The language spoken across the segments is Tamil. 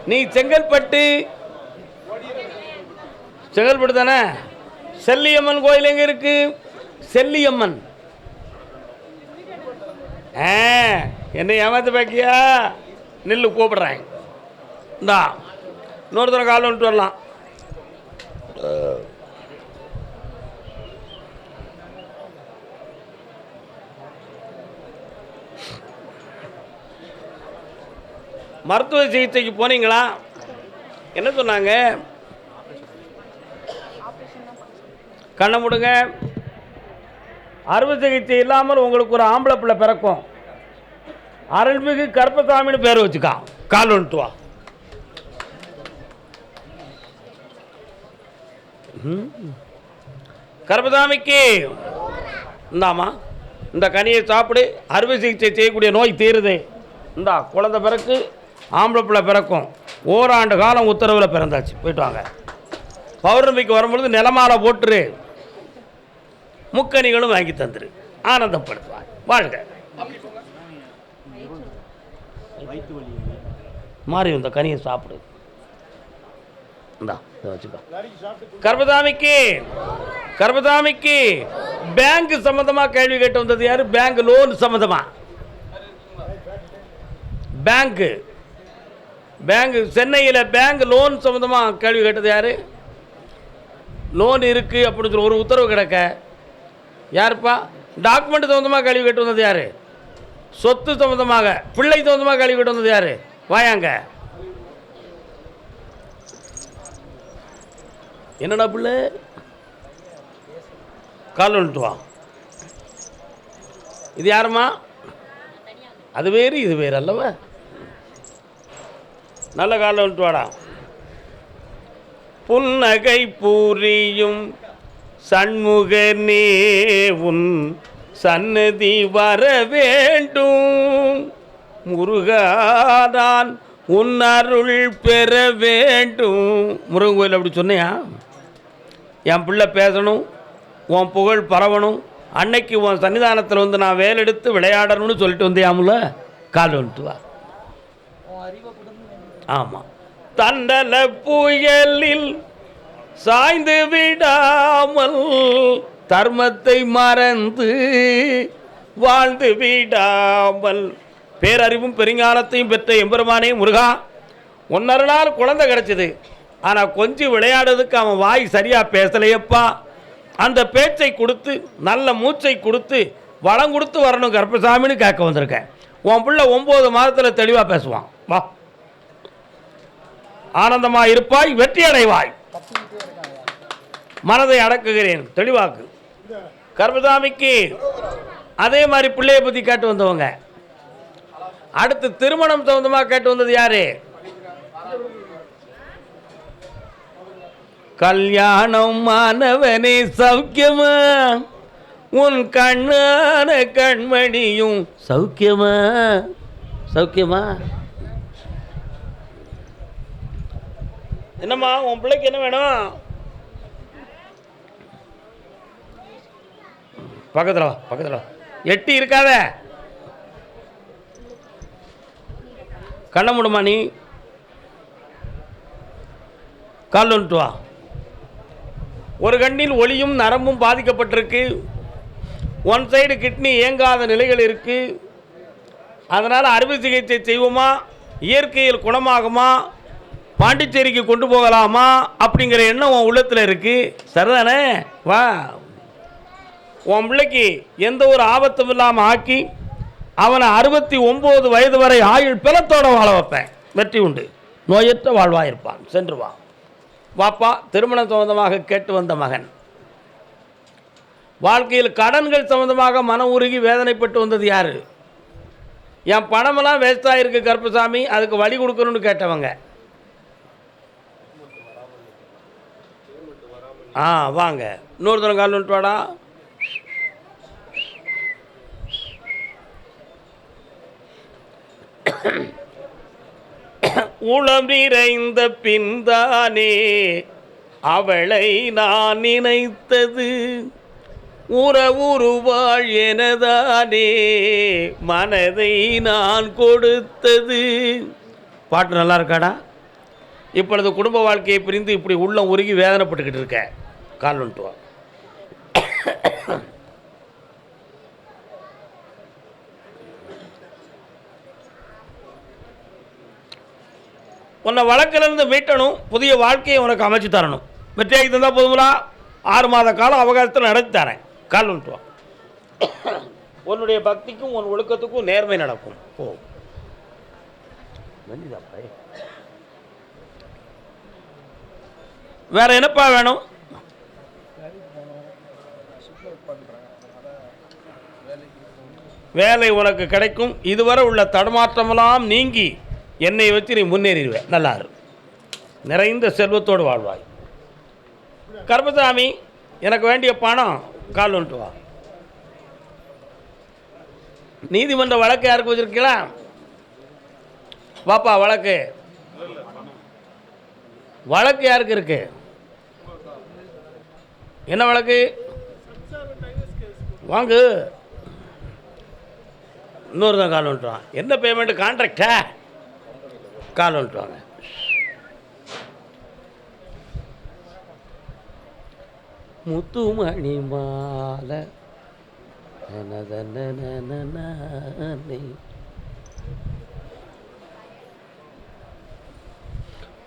நீ செங்கல்பட்டு தானே? செல்லியம்மன் கோயில் எங்கே இருக்கு? செல்லியம்மன். என்னை ஏமாத்து பாக்கியா? நெல்லு கூப்பிடுறேன். இந்தா இன்னொருத்தர கால் வந்துட்டு வரலாம். மருத்துவ சிகிச்சைக்கு போனீங்களா? என்ன சொன்னாங்க? கண்ணை முடுங்க. அறுவை சிகிச்சை இல்லாமல் உங்களுக்கு ஒரு ஆம்பளை பிள்ளை பிறக்கும். அருள்மிகு கருப்பசாமின்னு பேர் வச்சுக்கா. கால் வந்துட்டு வா. கருப்பசாமிக்கு இந்தாமா இந்த கனியை சாப்பிடு. அறுவை சிகிச்சை செய்யக்கூடிய நோய் தீருது. இந்தா குழந்தை பிறகு ஆம்பளை பிள்ளை பிறக்கும். ஓராண்டு காலம் உத்தரவில் பிறந்தாச்சு. போயிட்டு வாங்க. பௌர்ணமிக்கு வரும்பொழுது நிலமாலை போட்டுரு. முக்கணிகளும் வாங்கி தந்துரு. ஆனந்தப்படுத்துவார். வாழ்க. மாறி இந்த கனியை சாப்பிடு. இந்தா வச்சுக்கோ. கர்பதாமிக்கு பேங்க் சம்பந்தமா கேள்வி கேட்டு வந்தது யாரு? பேங்க் லோன் சம்பந்தமா. பேங்க் சென்னையில் பேங்க் லோன் சம்பந்தமா கேள்வி கேட்டது யாரு? லோன் இருக்கு அப்படின்னு சொல்லி ஒரு உத்தரவு கிடக்க யாருப்பா? டாக்குமெண்ட் சம்பந்தமாக கேள்வி கேட்டு வந்தது யாரு? சொத்து சம்பந்தமாக, பிள்ளை சம்பந்தமாக கேள்வி கேட்டு வந்தது யாரு? வாயாங்க. என்னடா பிள்ளை? கால் வந்துட்டு வா. இது யாருமா? அது வேறு இது வேறு அல்லவா? நல்ல காலில் வந்துட்டு வாடா. புன்னகை பூரியும் சண்முகனே உன் சன்னதி வர வேண்டும். முருகாதான் உன் அருள் பெற வேண்டும். முருகன் கோயில் அப்படி சொன்னியா? என் பிள்ளை பேசணும், உன் புகழ் பரவணும், அன்னைக்கு உன் சன்னிதானத்தில் வந்து நான் வேலெடுத்து விளையாடணும்னு சொல்லிட்டு வந்தியாமுல. கால் வந்துட்டு வா. ஆமாம். தண்டல புயலில் சாய்ந்து விடாமல் தர்மத்தை மறந்து வாழ்ந்து விடாமல் பேரறிவும் பெருங்காலத்தையும் பெற்ற எம்பெருமானே முருகா, ஒன்னரை நாள் குழந்தை கிடச்சிது. ஆனால் கொஞ்சம் விளையாடுறதுக்கு அவன் வாய் சரியாக பேசலையப்பா. அந்த பேச்சை கொடுத்து நல்ல மூச்சை கொடுத்து வளம் கொடுத்து வரணும் கருப்பசாமின்னு கேட்க வந்திருக்கேன். உன் பிள்ளை 9 மாதத்தில் தெளிவாக பேசுவான். வா. ஆனந்தமாக இருப்பாய், வெற்றி அடைவாய். மனதை அடக்குகிறேன். தெளிவாக்கு. கருப்பசாமிக்கு அதே மாதிரி பிள்ளையை பற்றி கேட்டு வந்தவங்க. அடுத்து திருமணம் சம்பந்தமாக கேட்டு வந்தது யாரு? கல்யாணம் மாணவனே சௌக்கியமா, உன் கண்ணான கண்மணியும் சௌக்கியமா? சௌக்கியமா? என்னம்மா உன் பிள்ளைக்கு என்ன வேணும்? பக்கத்தில் எட்டி இருக்காத. கண்ண முடுமா நீ. கால் வந்துட்டு வா. ஒரு கண்ணில் ஒளியும் நரம்பும் பாதிக்கப்பட்டிருக்கு. ஒன் சைடு கிட்னி இயங்காத நிலைகள் இருக்கு. அதனால் அறுவை சிகிச்சை செய்வோமா, இயற்கையில் குணமாகுமா, பாண்டிச்சேரிக்கு கொண்டு போகலாமா அப்படிங்கிற எண்ணம் உன் உள்ளத்தில் இருக்கு. சரிதானே? வா. உன் பிள்ளைக்கு எந்த ஒரு ஆபத்தும் இல்லாமல் ஆக்கி அவனை 69 வயது வரை ஆயுள் பிளத்தோட வாழ வைப்பேன். வெற்றி உண்டு. நோயற்ற வாழ்வாயிருப்பான். சென்று வா. வாப்பா. திருமணம் சம்பந்தமாக கேட்டு வந்த மகன். வாழ்க்கையில் கடன்கள் சம்பந்தமாக மன உருகி வேதனைப்பட்டு வந்தது யாரு? என் பணமெல்லாம் வேஸ்டாக இருக்கு கருப்பசாமி, அதுக்கு வழி கொடுக்கணும்னு கேட்டவங்க. வாங்க. இன்னொருத்தன கால் வந்துட்டு வாடா. உளம் நிறைந்த பின்தானே அவளை நான் நினைத்தது, உறவுருவாள் எனதானே மனதை நான் கொடுத்தது. பாட்டு நல்லா இருக்காடா? இப்பொழுது குடும்ப வாழ்க்கையை பிரிந்து இப்படி உள்ளம் உருகி வேதனைப்பட்டுக்கிட்டு இருக்க. கால் வந்துட்டு வா. உன்னை வழக்கிலிருந்து மீட்டணும், புதிய வாழ்க்கையை உனக்கு அமைச்சு தரணும். வெற்றியாகி தந்தால் போதுங்களா? 6 மாத காலம் அவகாசத்தில் நடத்தி தரேன். கால் வந்துட்டு வா. உன்னுடைய பக்திக்கும் உன் ஒழுக்கத்துக்கும் நேர்மை நடக்கும். ஓ வேற என்னப்பா வேணும்? வேலை உனக்கு கிடைக்கும். இதுவரை உள்ள தடுமாற்றமெல்லாம் நீங்கி என்னை வச்சு நீ முன்னேறிடுவேன். நல்லா இரு, நிறைந்த செல்வத்தோடு வாழ்வாய். கருப்பசாமி, எனக்கு வேண்டிய பணம். கால் வந்துட்டு வா. நீதிமன்ற வழக்கு யாருக்கு வச்சிருக்கீங்களா? வாப்பா. வழக்கு யாருக்கு இருக்கு? என்ன வழக்கு? வாங்கு. இன்னொரு தான் கால் வந்துட்டுவான். என்ன பேமெண்ட்? கான்ட்ராக்டா? கால் வந்துட்டுவாங்க. முத்துமணி மாலை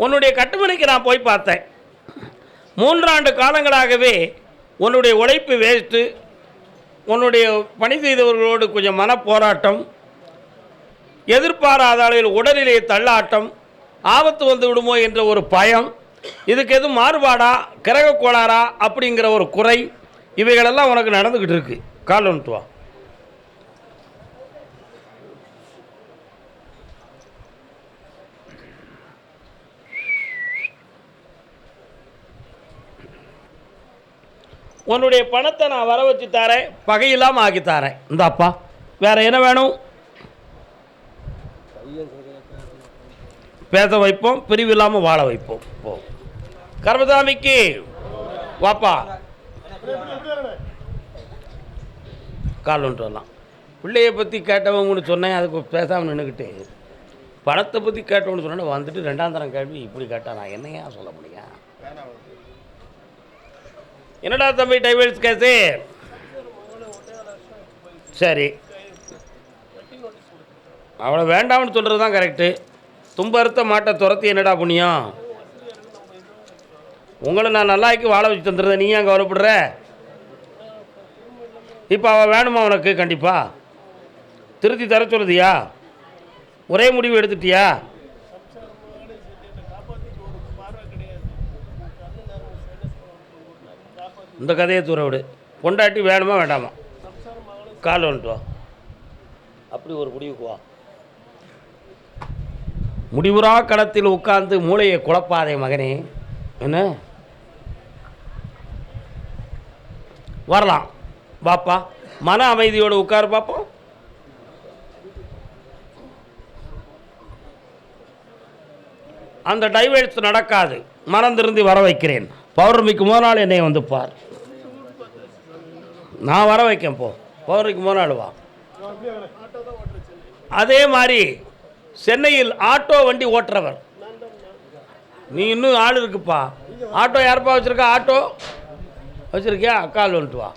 உன்னுடைய கட்டுமனைக்கு நான் போய் பார்த்தேன். 3 ஆண்டு காலங்களாகவே உன்னுடைய உழைப்பு வேஸ்ட்டு. உன்னுடைய பணி செய்தவர்களோடு கொஞ்சம் மனப்போராட்டம், எதிர்பாராத அளவில் உடலிலே தள்ளாட்டம், ஆபத்து வந்து விடுமோ என்ற ஒரு பயம், இதுக்கு எதுவும் மாறுபாடா, கிரக கோளாறா அப்படிங்கிற ஒரு குறை, இவைகளெல்லாம் உனக்கு நடந்துக்கிட்டு இருக்கு. கால் வந்துட்டு வா. உன்னுடைய பணத்தை நான் வர வச்சு தரேன், பகையில்லாமல் ஆக்கி தரேன். இந்தாப்பா. வேற என்ன வேணும்? பேச வைப்போம், பிரிவு இல்லாமல் வாழ வைப்போம். போ. கர்மசாமிக்கு வாப்பா. கால் வந்துட்டு வரலாம். பிள்ளையை பற்றி கேட்டவங்கன்னு சொன்னேன், அதுக்கு பேசாமல் நின்றுக்கிட்டு பணத்தை பற்றி கேட்டவன்னு சொன்னேன். வந்துட்டு 2ஆம் தரம் கேள்வி இப்படி கேட்டால் நான் என்னையா சொல்ல முடியும்? என்னடா தம்பி டைவர்ஸ் கேஸு? சரி, அவளை வேண்டாம்னு சொல்கிறது தான் கரெக்டு. தும்பறுத்த மாட்டை துரத்தி என்னடா புண்ணியம்? உங்களை நான் நல்லாக்கி வாழ வச்சு தந்துடுறேன், நீ ஏன் கவலைப்படுற? இப்போ அவள் வேணுமா உனக்கு? கண்டிப்பாக திருத்தி தர சொல்லுதியா? ஒரே முடிவு எடுத்துட்டியா? இந்த கதையை தூர விடு. பொண்டாட்டி வேணுமா வேண்டாமா? கால் வந்துட்டு வா. அப்படி ஒரு முடிவுக்கு வா. முடிவுறா களத்தில் உட்கார்ந்து மூளையை குழப்பாதே மகனே. என்ன வரலாம் பாப்பா, மன அமைதியோடு உட்காரு பார்ப்போம். அந்த டைவர்ஸ் நடக்காது, மனம் திருந்தி வர வைக்கிறேன். பௌர்ணமிக்கு முதல் நாள் என்னை வந்து பார், நான் வர வைக்கேன். போ, பௌர்ணமிக்கு முதல் நாள் வா. அதே மாதிரி சென்னையில் ஆட்டோ வண்டி ஓட்டுறவர் நீ, இன்னும் ஆள் இருக்குப்பா. ஆட்டோ யாருப்பா வச்சுருக்கா? ஆட்டோ வச்சுருக்கியா? கால் வந்துட்டு வா.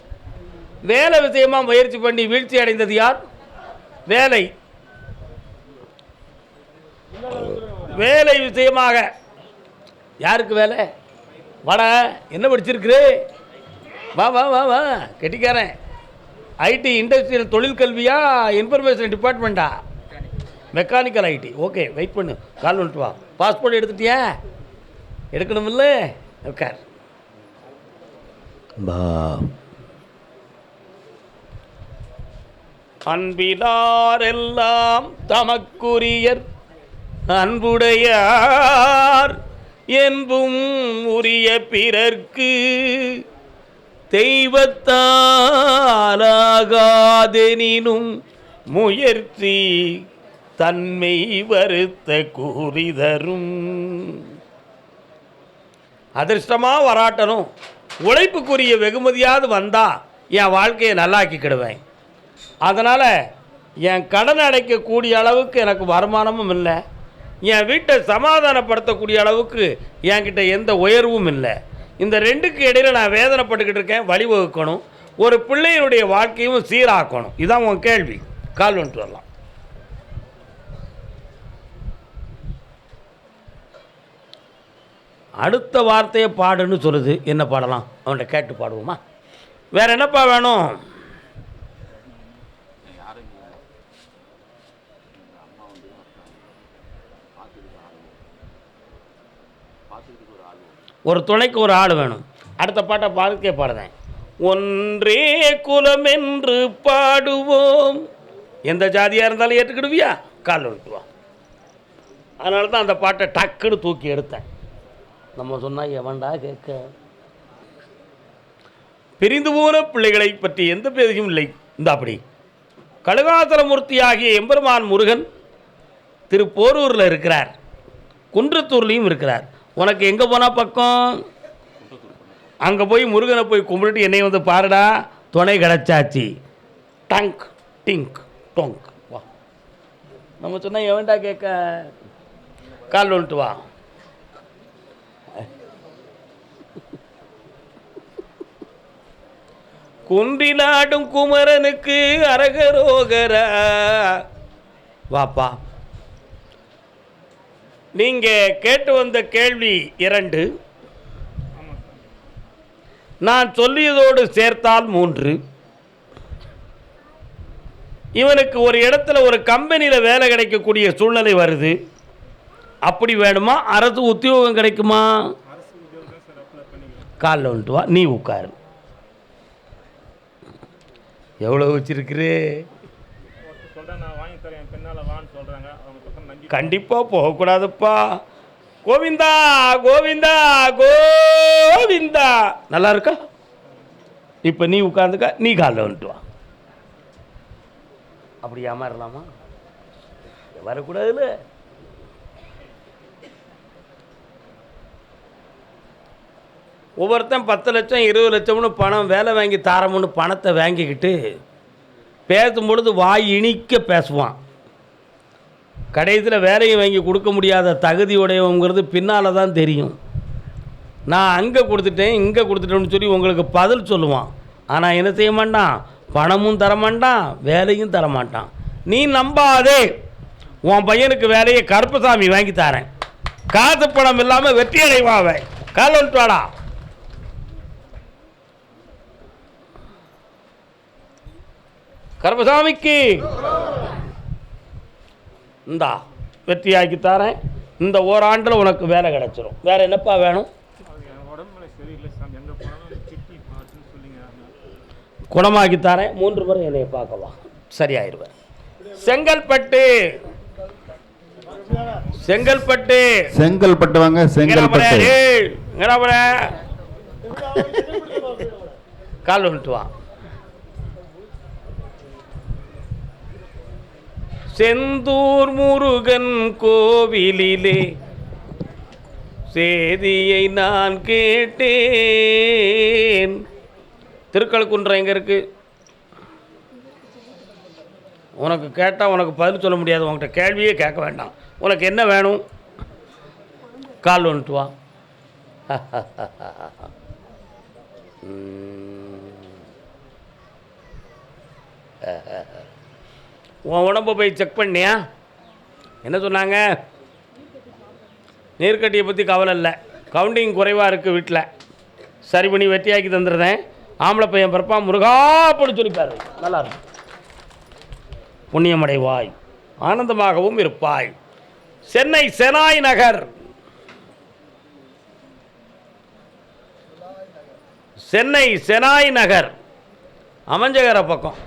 வேலை விஷயமாக முயற்சி பண்ணி வீழ்ச்சி அடைந்தது யார்? வேலை விஷயமாக யாருக்கு வேலை? வாட, என்ன படிச்சிருக்கு? வா வா வா வா, கெட்டிக்காரன். ஐடி இண்டஸ்ட்ரியல் தொழில் கல்வியா, இன்ஃபர்மேஷன் டிபார்ட்மெண்ட்டா? Mechanical IT. ஓகே, வெயிட் பண்ணு. கால் வந்துட்டு வா. பாஸ்போர்ட் எடுத்துட்டியா? எடுக்கணுமில்ல? உட்கார். பா. அன்பிலாரெல்லாம் தமக்குரியர் அன்புடையார் என்பும் உரிய பிறர்க்கு தெய்வத்தாலாகாதெனினும் முயற்சி தன்மை வருத்த கூறிதரும். அதிர்ஷ்டமாக வராட்டணும், உழைப்புக்குரிய வெகுமதியாவது வந்தால் என் வாழ்க்கையை நல்லாக்கிக்கிடுவேன். அதனால் என் கடன் அடைக்கக்கூடிய அளவுக்கு எனக்கு வருமானமும் இல்லை, என் வீட்டை சமாதானப்படுத்தக்கூடிய அளவுக்கு என்கிட்ட எந்த உயர்வும் இல்லை. இந்த ரெண்டுக்கு இடையில நான் வேதனைப்பட்டுக்கிட்டு இருக்கேன். வழிவகுக்கணும், ஒரு பிள்ளையினுடைய வாழ்க்கையும் சீராக்கணும். இதுதான் உன் கேள்வி. கால் வந்துட்டு வரலாம். அடுத்த வார்த்தையை பாடுன்னு சொல்லுது. என்ன பாடலாம்? அவன்கிட்ட கேட்டு பாடுவோமா? வேற என்னப்பா வேணும்? ஒரு துணைக்கு ஒரு ஆள் வேணும். அடுத்த பாட்டை பாடுக்கே பாடுறேன். ஒன்றே குலம் என்று பாடுவோம். எந்த ஜாதியாக இருந்தாலும் ஏற்றுக்கிடுவியா? கால் விட்டுவா. அதனால தான் அந்த பாட்டை டக்குன்னு தூக்கி எடுத்தேன். நம்ம சொன்னால் எவன்டா கேட்க? பிரிந்து போன பிள்ளைகளை பற்றி எந்த பேதையும் இல்லை. இந்த அப்படி கழுகாசலமூர்த்தி ஆகிய எம்பெருமான் முருகன் திருப்போரூரில் இருக்கிறார், குன்றத்தூர்லேயும் இருக்கிறார். உனக்கு எங்கே போனால் பக்கம்? அங்கே போய் முருகனை போய் கும்பிட்டுட்டு என்னை வந்து பாருடா, துணை கிடச்சாச்சு. டங்க் டிங்க் டொங்க் வா. நம்ம சொன்னால் எவன்டா கேட்க? கால் வந்துட்டு வா. குன்றிலாடும் குமரனுக்கு அரகரோகரா. வாப்பா. நீங்க கேட்டு வந்த கேள்வி 2, நான் சொல்லியதோடு சேர்த்தால் 3. இவனுக்கு ஒரு இடத்துல ஒரு கம்பெனியில் வேலை கிடைக்கக்கூடிய சூழ்நிலை வருது. அப்படி வேணுமா? அரசு உத்தியோகம் கிடைக்குமா? காலில் வந்துட்டு வா. நீ உட்காரு. எவ்வளோ வச்சிருக்கிறே? கண்டிப்பாக போகக்கூடாதுப்பா. கோவிந்தா கோவிந்தா கோவிந்தா. நல்லா இருக்கா? இப்போ நீ உட்காந்துக்கா. நீ காலில் வந்துட்டு வா. அப்படி ஏமாறலாமா? வரக்கூடாதுல்ல. ஒவ்வொருத்தன் 10 லட்சம் 20 லட்சம்னு பணம் வேலை வாங்கி தாரமுன்னு பணத்தை வாங்கிக்கிட்டு பேசும்பொழுது வாய் இனிக்க பேசுவான். கடைசியில் வேலையை வாங்கி கொடுக்க முடியாத தகுதியுடையவங்கிறது பின்னால் தான் தெரியும். நான் அங்கே கொடுத்துட்டேன் இங்கே கொடுத்துட்டேன்னு சொல்லி உங்களுக்கு பதில் சொல்லுவான். ஆனால் என்ன செய்ய மாட்டான்? பணமும் தரமாட்டான், வேலையும் தரமாட்டான். நீ நம்பாதே. உன் பையனுக்கு வேலையை கருப்பசாமி வாங்கி தரேன். காசு பணம் இல்லாமல் வெற்றி அடைவாவே. கால் வந்துட்டு வாடா. கருப்பசாமிக்கு இந்தா வெற்றியாக்கி தரேன். இந்த ஓராண்டில் உனக்கு வேலை கிடைச்சிரும். வேற என்னப்பா வேணும்? குணமாக்கி தரேன். 3 முறை என்னை பார்க்கவா, சரியாயிருவேன். செங்கல்பட்டு செங்கல்பட்டு செங்கல்பட்டு வாங்க. செங்கல்பட்டு கால் வந்துட்டு வா. செந்தூர் முருகன் கோவிலிலே செய்தியை நான் கேட்டேன். திருக்கழுக்குன்றம் எங்கே இருக்கு? உனக்கு கேட்டால் உனக்கு பதில் சொல்ல முடியாது. உன்கிட்ட கேள்வியே கேட்க வேண்டாம். உனக்கு என்ன வேணும்? கால் வந்துட்டு வா. உன் உடம்பை போய் செக் பண்ணியா? என்ன சொன்னாங்க? நீர்க்கட்டியை பற்றி கவலை இல்லை. கவுண்டிங் குறைவாக இருக்குது வீட்டில். சரி பண்ணி வெட்டியாக்கி தந்துடுறேன். ஆம்பளை பையன் பிறப்பா. முருகா அப்படின்னு சொல்லிப்பாரு. நல்லாயிருக்கும். புண்ணியமடைவாய், ஆனந்தமாகவும் இருப்பாய். சென்னை செனாய் நகர். சென்னை செனாய் நகர் அமைஞ்சகர பக்கம்.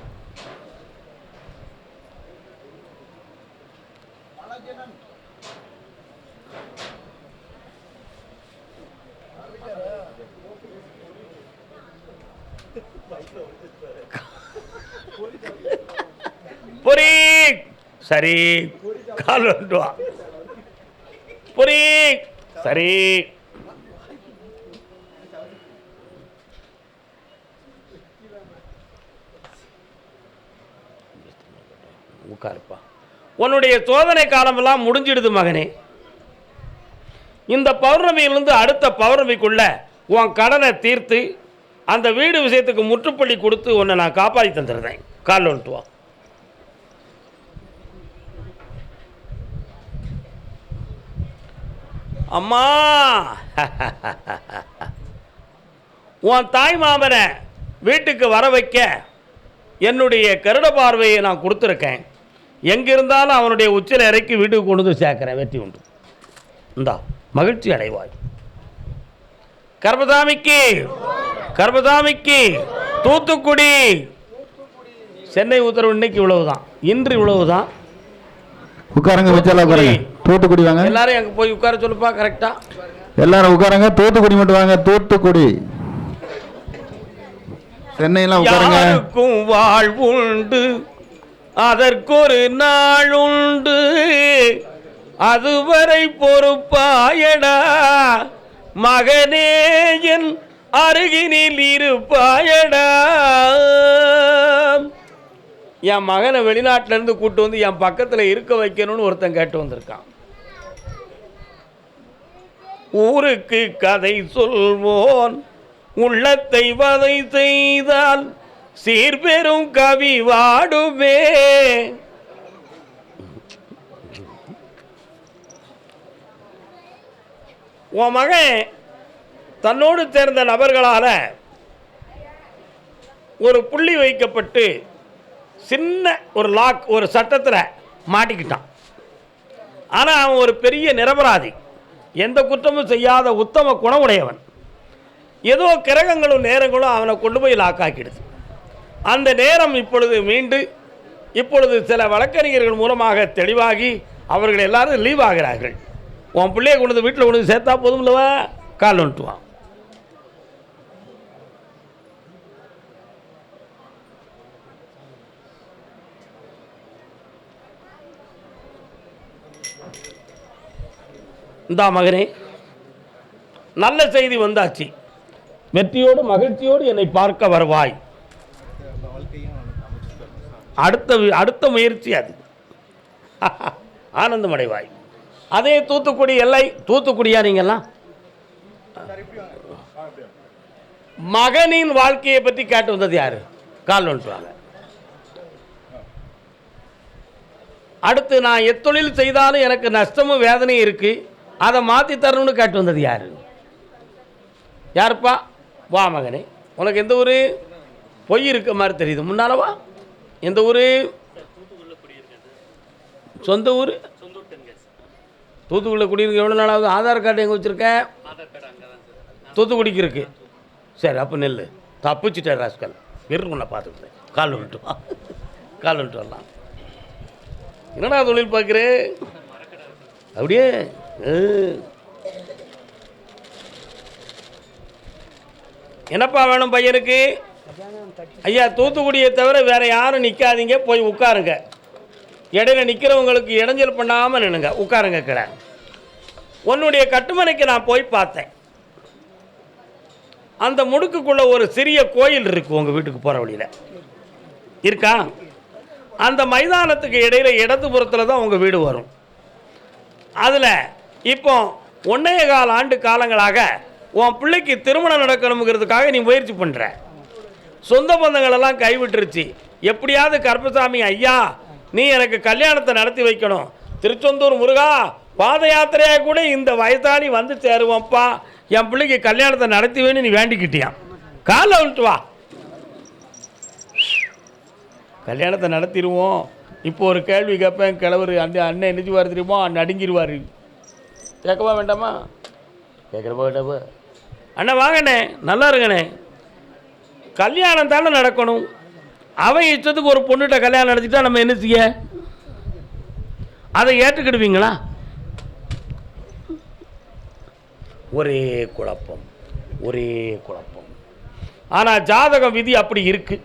பொறி சரி. கால் வந்துட்டு வா. பொறி சரி. உட்காருப்பா. உன்னுடைய சோதனை காலமெல்லாம் முடிஞ்சிடுது மகனே. இந்த பௌர்ணமியிலிருந்து அடுத்த பௌர்ணமிக்குள்ள உன் கடனை தீர்த்து அந்த வீடு விஷயத்துக்கு முற்றுப்புள்ளி கொடுத்து உன்னை நான் காப்பாற்றி தந்துடுறேன். காலில் வந்துட்டு வா. அம்மா, உன் தாய் மாமனை வீட்டுக்கு வர வைக்க என்னுடைய கருட பார்வையை நான் கொடுத்துருக்கேன். எங்கே இருந்தாலும் அவனுடைய உச்சில இறக்கி வீட்டுக்கு கொண்டு வந்து சேர்க்கிறேன். வெற்றி உண்டு. இந்தா மகிழ்ச்சி அடைவாய். கர்மசாமிக்கு கர்மசாமிக்கு தூத்துக்குடி. சென்னை உத்தரவு இன்னைக்கு இவ்வளவுதான், இன்று இவ்வளவுதான். உட்காருங்க, வச்சால உட்காருங்க. தூத்துக்குடி வாங்க. எல்லாரும் அங்கே போய் உட்கார சொல்லுப்பா. கரெக்டா எல்லாரும் உட்காருங்க. தூத்துக்குடி மட்டும் வாங்க. தூத்துக்குடி, சென்னையெல்லாம் உட்காருங்க. யாருக்கும் வாழ்வுண்டு அதற்கொரு நாளுண்டு, அதுவரை பொறுப்பாயடா மகனே என் அருகினில் இருப்பாயடா. என் மகனை வெளிநாட்டிலேருந்து கூட்டு வந்து என் பக்கத்தில் இருக்க வைக்கணும்னு ஒருத்தன் கேட்டு வந்திருக்கான். ஊருக்கு கதை சொல்வோன் உள்ளத்தை வதை செய்தால் சீர்பெரும் கவி வாடுமே. உன் மகன் தன்னோடு சேர்ந்த நபர்களால் ஒரு புள்ளி வைக்கப்பட்டு சின்ன ஒரு லாக் ஒரு சட்டத்தில் மாட்டிக்கிட்டான். ஆனால் அவன் ஒரு பெரிய நிரபராதி, எந்த குற்றமும் செய்யாத உத்தம குணமுடையவன். ஏதோ கிரகங்களும் நேரங்களும் அவனை கொண்டு போய் லாக்காக்கிடுது. அந்த நேரம் இப்பொழுது மீண்டு இப்பொழுது சில வழக்கறிஞர்கள் மூலமாக தெளிவாகி அவர்கள் எல்லாரும் லீவ் ஆகிறார்கள். உன் பிள்ளையை கொண்டு வந்து வீட்டில் கொண்டு வந்து சேர்த்தா போதும் இல்லவா? கால் வந்துட்டுவான். இந்தா மகனே, நல்ல செய்தி வந்தாச்சு. வெற்றியோடு மகிழ்ச்சியோடு என்னை பார்க்க வருவாய். அடுத்த முயற்சி அது. ஆனந்தமடைவாய். அதே தூத்துக்குடி எல்லை. தூத்துக்குடியா நீங்கெல்லாம்? மகனின் வாழ்க்கையை பற்றி கேட்டு வந்தது யாரு? கால் வந்துட்டுவாங்க. அடுத்து நான் எத்தொழில் செய்தாலும் எனக்கு நஷ்டமும் வேதனையும் இருக்கு, அதை மாற்றி தரணும்னு கேட்டு வந்தது யாரு? யாருப்பா? வா மகனே. உனக்கு எந்த ஊர்? பொய் இருக்க மாதிரி தெரியுது. முன்னாலவா? எந்த ஊர்? சொந்த ஊர்? தூத்துக்குடியில் குடியிருக்க எவ்வளோ நாளாவது? ஆதார் கார்டு எங்கே வச்சுருக்கேன்? தூத்துக்குடிக்கு இருக்கு. சரி, அப்போ நெல் தப்பிச்சுட்டேன் ராஸ்கல். உன்னை பார்த்துக்கிட்டேன். கால் வந்துட்டு வா. கால் வந்துட்டு வரலாம். என்னடா தொழில் பார்க்குறேன் அப்படியே? என்னப்பா வேணும் பையனுக்கு? ஐயா, தூத்துக்குடியை தவிர வேறு யாரும் நிற்காதீங்க, போய் உட்காருங்க. இடையில நிற்கிறவங்களுக்கு இடைஞ்சல் பண்ணாமல் நின்னுங்க. உட்காருங்க. கடை உன்னுடைய கட்டுமனைக்கு நான் போய் பார்த்தேன். அந்த முடுக்குக்குள்ளே ஒரு சிறிய கோயில் இருக்குது. உங்கள் வீட்டுக்கு போகிற வழியில் இருக்கா? அந்த மைதானத்துக்கு இடையில இடதுபுறத்தில் தான் உங்கள் வீடு வரும். அதில் இப்போ 1.25 ஆண்டு காலங்களாக உன் பிள்ளைக்கு திருமணம் நடக்கணுங்கிறதுக்காக நீ முயற்சி பண்ணுற. சொந்த பந்தங்களெல்லாம் கைவிட்டுருச்சு. எப்படியாவது கருப்பசாமி ஐயா, நீ எனக்கு கல்யாணத்தை நடத்தி வைக்கணும். திருச்செந்தூர் முருகா, பாத யாத்திரையாக கூட இந்த வயசானி வந்து சேருவோம்ப்பா, என் பிள்ளைக்கு கல்யாணத்தை நடத்தி வேணும் நீ வேண்டிக்கிட்டியான். காலை விட்டு வா, கல்யாணத்தை நடத்திடுவோம். இப்போ ஒரு கேள்வி கேட்பேன். கிழவர் அண்ணன் நினைச்சுவார் தெரியுமோ? நடுங்கிடுவார். கேட்கவா வேண்டாமா? கேட்குறப்பா வேண்டாப்பா? அண்ணன் வாங்கண்ணே, நல்லா இருங்கண்ணே. கல்யாணம் தானே நடக்கணும். அவன் இஷ்டத்துக்கு ஒரு பொண்ணுகிட்ட கல்யாணம் நடத்திட்டா நம்ம என்ன செய்ய? அதை ஏற்றுக்கிடுவீங்களா? ஒரே குழப்பம், ஒரே குழப்பம். ஆனால் ஜாதகம் விதி அப்படி இருக்கு.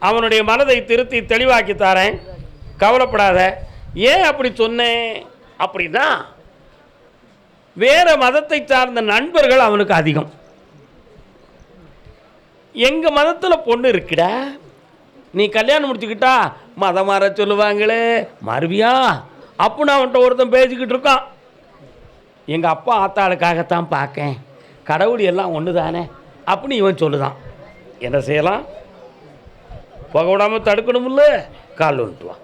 அவனுடைய மனதை திருத்தி தெளிவாக்கி தாரேன், கவலைப்படாத. ஏன் அப்படி சொன்னேன் அப்படின்னா, வேற மதத்தை சார்ந்த நண்பர்கள் அவனுக்கு அதிகம். எங்கள் மதத்தில் பொண்ணு இருக்குடா, நீ கல்யாணம் முடிச்சுக்கிட்டா மதம் மாற சொல்லுவாங்களே மறுவியா அப்படின்னு அவன்கிட்ட ஒருத்தன் பேசிக்கிட்டு இருக்கான். எங்கள் அப்பா ஆத்தாளுக்காகத்தான் பார்க்கேன், கடவுள் எல்லாம் ஒன்று தானே அப்படின்னு இவன் சொல்லுதான். என்ன செய்யலாம்? புகை விடாமல் தடுக்கணும்ல, கால் வந்துட்டுவான்.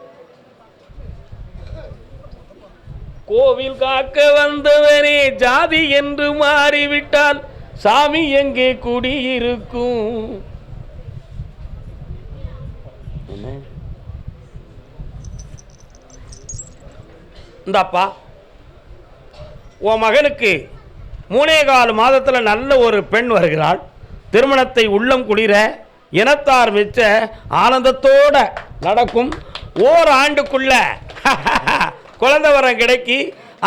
கோவில் காக்க வந்தவனே ஜாதி என்று மாறிவிட்டால் சாமி எங்கே குடியிருக்கும்? இந்தாப்பா, உன் மகனுக்கு 3.25 மாதத்தில் நல்ல ஒரு பெண் வருகிறாள். திருமணத்தை உள்ளம் குளிர இனத்தார் மிச்ச ஆனந்தத்தோட நடக்கும். ஓராண்டுக்குள்ள குழந்தை வரம் கிடைக்கி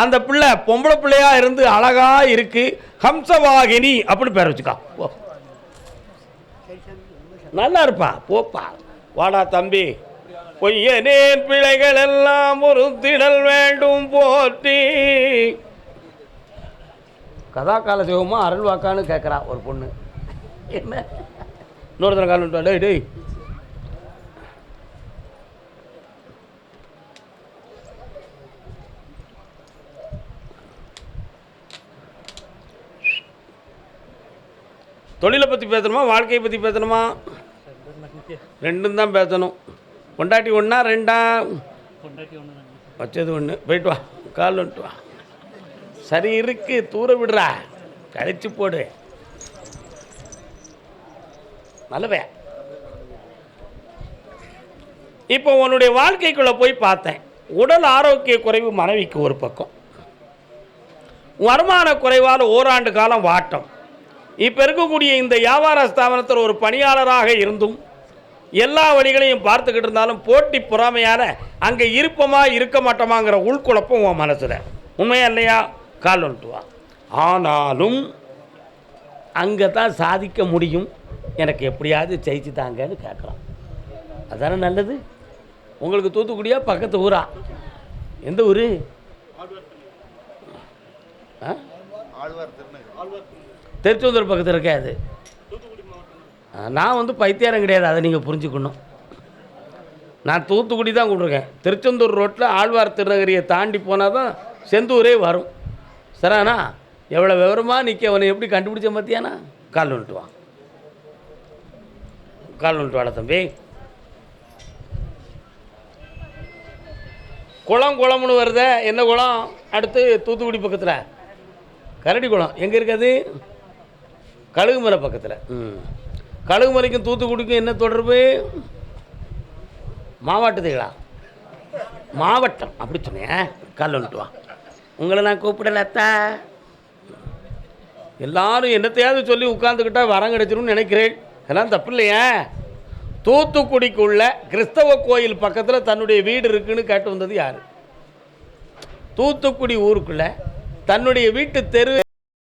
அந்த பிள்ளை பொம்பளை பிள்ளையா இருந்து அழகா இருக்கு. ஹம்சவாகினி அப்படி பேர் வச்சுக்கா. நல்லா இருப்பா, போப்பா. வாடா தம்பி, பொய்யனேன் பிழைகள் எல்லாம் ஒரு திடல் வேண்டும் போற்றி. கதா கால சிவமா அருள்வாக்கான்னு கேட்குறா ஒரு பொண்ணு. என்ன இன்னொருத்தர காலம் டேய் டேய் தொழிலை பற்றி பேசணுமா வாழ்க்கையை பற்றி பேசணுமா? ரெண்டும் தான் பேசணும். பொண்டாட்டி ஒன்றா ரெண்டா? வச்சது ஒன்று. போயிட்டு வா, கால் வந்துட்டு வா. சரி இருக்கு, தூர விடுறா, கழிச்சு போடு. நல்லவே. இப்போ உன்னுடைய வாழ்க்கைக்குள்ளே போய் பார்த்தேன். உடல் ஆரோக்கிய குறைவு மனைவிக்கு ஒரு பக்கம், வருமான குறைவால் ஓராண்டு காலம் வாட்டம். இப்போ இருக்கக்கூடிய இந்த வியாபார ஸ்தாபனத்தில் ஒரு பணியாளராக இருந்தும் எல்லா வழிகளையும் பார்த்துக்கிட்டு இருந்தாலும் போட்டி பொறாமையான அங்கே இருப்போமா இருக்க மாட்டோமாங்கிற உள்குழப்பம் உன் மனசில். உண்மையா இல்லையா? கால் வந்துட்டு வா. ஆனாலும் அங்கே தான் சாதிக்க முடியும், எனக்கு எப்படியாவது ஜெயிச்சு தாங்கன்னு கேட்கலாம். அதானே நல்லது. உங்களுக்கு தூத்துக்குடியா பக்கத்து ஊரா? எந்த ஊர்? திருச்செந்தூர் பக்கத்தில் இருக்காது. நான் பைத்தியாரம் கிடையாது, அதை நீங்கள் புரிஞ்சுக்கணும். நான் தூத்துக்குடி தான் கூப்பிட்ருக்கேன். திருச்செந்தூர் ரோட்டில் ஆழ்வார் திருநகரியை தாண்டி போனால் தான் செந்தூரே வரும். சரிண்ணா? எவ்வளோ விவரமாக நிற்க, அவனை எப்படி கண்டுபிடிச்ச மத்தியானா? கால் வந்துட்டு வா, கால் வந்துட்டு வாடா தம்பி. குளம்னு வருத, என்ன குளம்? அடுத்து தூத்துக்குடி பக்கத்தில் கரடி குளம். எங்கே இருக்காது? கழுகுமலை பக்கத்தில். கழுகுமலைக்கும் தூத்துக்குடிக்கும் என்ன தொடர்பு? மாவட்டத்துகளா? மாவட்டம் அப்படி சொன்னேன். கால் வந்துட்டு வா. உங்களை நான் கூப்பிடலத்தா. எல்லாரும் என்னத்தையாவது சொல்லி உட்காந்துக்கிட்டா வரம் கிடைச்சிரும்னு நினைக்கிறேன். அதெல்லாம் தப்பு இல்லையா? தூத்துக்குடிக்குள்ள கிறிஸ்தவ கோயில் பக்கத்தில் தன்னுடைய வீடு இருக்குன்னு கேட்டு வந்தது யார்? தூத்துக்குடி ஊருக்குள்ள தன்னுடைய வீட்டு தெரு